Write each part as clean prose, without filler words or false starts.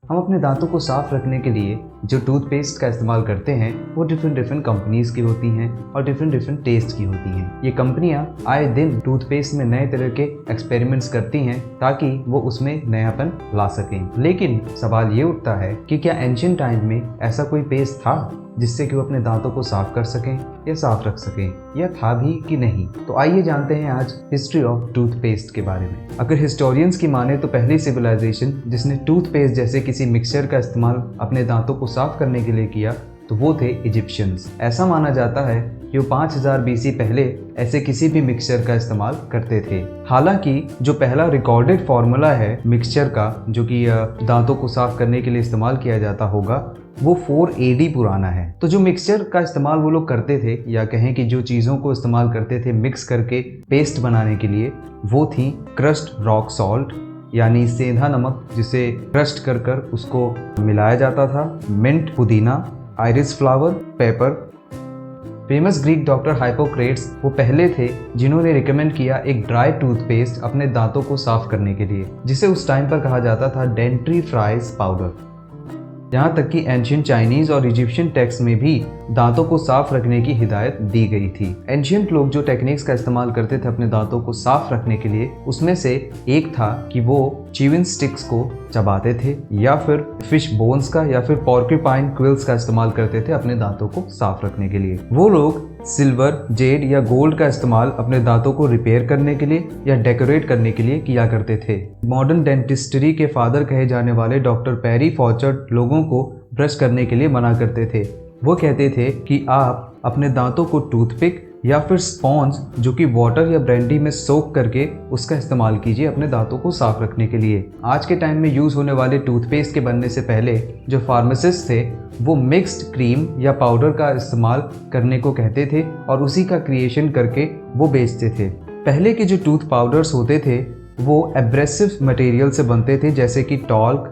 हम अपने दांतों को साफ रखने के लिए जो टूथपेस्ट का इस्तेमाल करते हैं वो डिफरेंट कंपनीज की होती हैं और डिफरेंट टेस्ट की होती हैं। ये कंपनियां आए दिन टूथपेस्ट में नए तरह के एक्सपेरिमेंट्स करती हैं ताकि वो उसमें नयापन ला सकें। लेकिन सवाल ये उठता है कि क्या एंशिएंट टाइम में ऐसा कोई पेस्ट था जिससे कि वो अपने दांतों को साफ कर सकें या साफ रख सकें, या था भी कि नहीं। तो आइए जानते हैं आज हिस्ट्री ऑफ टूथपेस्ट के बारे में। अगर हिस्टोरियंस की माने तो पहली सिविलाइजेशन जिसने टूथपेस्ट जैसे किसी मिक्सचर का इस्तेमाल अपने दांतों को साफ करने के लिए किया तो वो थे इजिप्शियंस। ऐसा माना जाता है कि वो 5000 BC पहले ऐसे किसी भी मिक्सचर का इस्तेमाल करते थे। हालांकि जो पहला रिकॉर्डेड फार्मूला है मिक्सचर का जो कि दांतों को साफ करने के लिए इस्तेमाल किया जाता होगा वो 4 AD पुराना है। तो जो मिक्सचर का इस्तेमाल वो लोग करते थे, या कहें कि जो चीज़ों को इस्तेमाल करते थे मिक्स करके पेस्ट बनाने के लिए, वो थी क्रस्ट रॉक सॉल्ट यानी सेंधा नमक जिसे क्रस्ट कर कर उसको मिलाया जाता था, मिंट, पुदीना, iris flower, pepper. Famous Greek doctor Hippocrates वो पहले थे जिन्होंने रिकमेंड किया एक ड्राई टूथपेस्ट अपने दांतों को साफ करने के लिए, जिसे उस टाइम पर कहा जाता था डेंट्रीफ्राइज पाउडर। यहाँ तक कि एंशिएंट चाइनीज और इजिप्शियन टेक्स्ट में भी दांतों को साफ रखने की हिदायत दी गई थी। एंशिएंट लोग जो टेक्निक्स का इस्तेमाल करते थे अपने दांतों को साफ रखने के लिए, उसमें से एक था कि वो च्यूइंग स्टिक्स को चबाते थे या फिर फिश बोन्स का या फिर पोर्क्यूपाइन क्विल्स का इस्तेमाल करते थे अपने दांतों को साफ रखने के लिए। वो लोग सिल्वर, जेड या गोल्ड का इस्तेमाल अपने दांतों को रिपेयर करने के लिए या डेकोरेट करने के लिए किया करते थे। मॉडर्न डेंटिस्ट्री के फादर कहे जाने वाले डॉक्टर पेरी फॉर्चर्ट लोगों को ब्रश करने के लिए मना करते थे। वो कहते थे कि आप अपने दांतों को टूथपिक या फिर स्पॉन्ज जो कि वाटर या ब्रांडी में सोक करके उसका इस्तेमाल कीजिए अपने दांतों को साफ रखने के लिए। आज के टाइम में यूज़ होने वाले टूथपेस्ट के बनने से पहले जो फार्मासिस्ट थे वो मिक्स्ड क्रीम या पाउडर का इस्तेमाल करने को कहते थे और उसी का क्रिएशन करके वो बेचते थे। पहले के जो टूथ पाउडर्स होते थे वो एब्रेसिव मटेरियल से बनते थे, जैसे कि टॉल्क,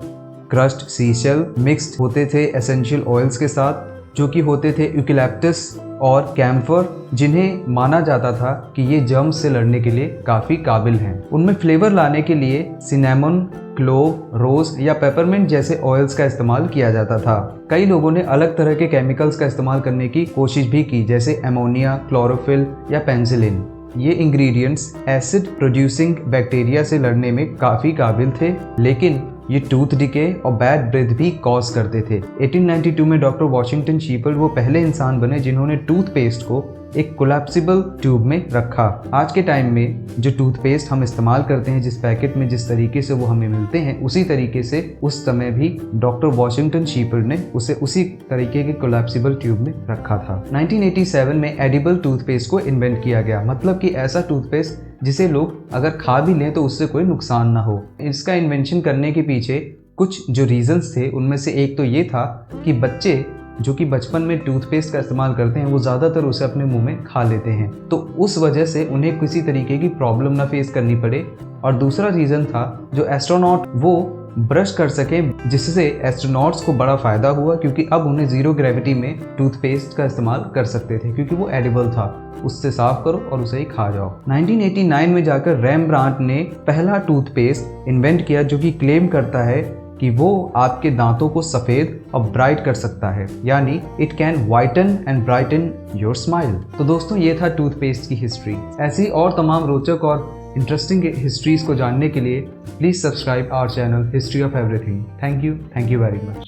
क्रस्ट, सीशेल मिक्स्ड होते थे एसेंशियल ऑयल्स के साथ जो कि होते थे यूकेलिप्टस और कैम्फर, जिन्हें माना जाता था कि ये जर्म्स से लड़ने के लिए काफ़ी काबिल हैं। उनमें फ्लेवर लाने के लिए सिनेमन, क्लोव, रोज या पेपरमिंट जैसे ऑयल्स का इस्तेमाल किया जाता था। कई लोगों ने अलग तरह के केमिकल्स का इस्तेमाल करने की कोशिश भी की, जैसे एमोनिया, क्लोरोफिल या पेंसिलिन। ये इंग्रेडिएंट्स एसिड प्रोड्यूसिंग बैक्टीरिया से लड़ने में काफ़ी काबिल थे, लेकिन ये टूथ डिके और बैड ब्रेथ भी कॉज करते थे। 1892 में डॉक्टर वॉशिंगटन शीपर्ड वो पहले इंसान बने जिन्होंने टूथपेस्ट को एक कोलैप्सिबल ट्यूब में रखा। आज के टाइम में जो टूथपेस्ट हम इस्तेमाल करते हैं, जिस पैकेट में जिस तरीके से वो हमें मिलते हैं, उसी तरीके से उस समय भी डॉक्टर वॉशिंगटन शीपर्ड ने उसे उसी तरीके के कोलैप्सिबल ट्यूब में रखा था। 1987 में एडिबल टूथपेस्ट को इन्वेंट किया गया, मतलब कि ऐसा टूथपेस्ट जिसे लोग अगर खा भी लें तो उससे कोई नुकसान ना हो। इसका इन्वेंशन करने के पीछे कुछ जो रीजंस थे उनमें से एक तो ये था कि बच्चे जो कि बचपन में टूथपेस्ट का इस्तेमाल करते हैं वो ज़्यादातर उसे अपने मुंह में खा लेते हैं, तो उस वजह से उन्हें किसी तरीके की प्रॉब्लम ना फेस करनी पड़े। और दूसरा रीज़न था जो एस्ट्रोनॉट वो ब्रश कर सकें, जिससे एस्ट्रोनॉट्स को बड़ा फ़ायदा हुआ क्योंकि अब उन्हें ज़ीरो ग्रेविटी में टूथपेस्ट का इस्तेमाल कर सकते थे क्योंकि वो एडिबल था। उससे साफ करो और उसे ही खा जाओ। 1989 में जाकर रेमब्रांट ने पहला टूथपेस्ट इन्वेंट किया जो कि क्लेम करता है कि वो आपके दांतों को सफ़ेद और ब्राइट कर सकता है, यानी it can whiten and brighten your smile. तो दोस्तों ये था टूथपेस्ट की हिस्ट्री। ऐसी और तमाम रोचक और इंटरेस्टिंग हिस्ट्रीज को जानने के लिए please subscribe our channel history of everything. Thank you very much.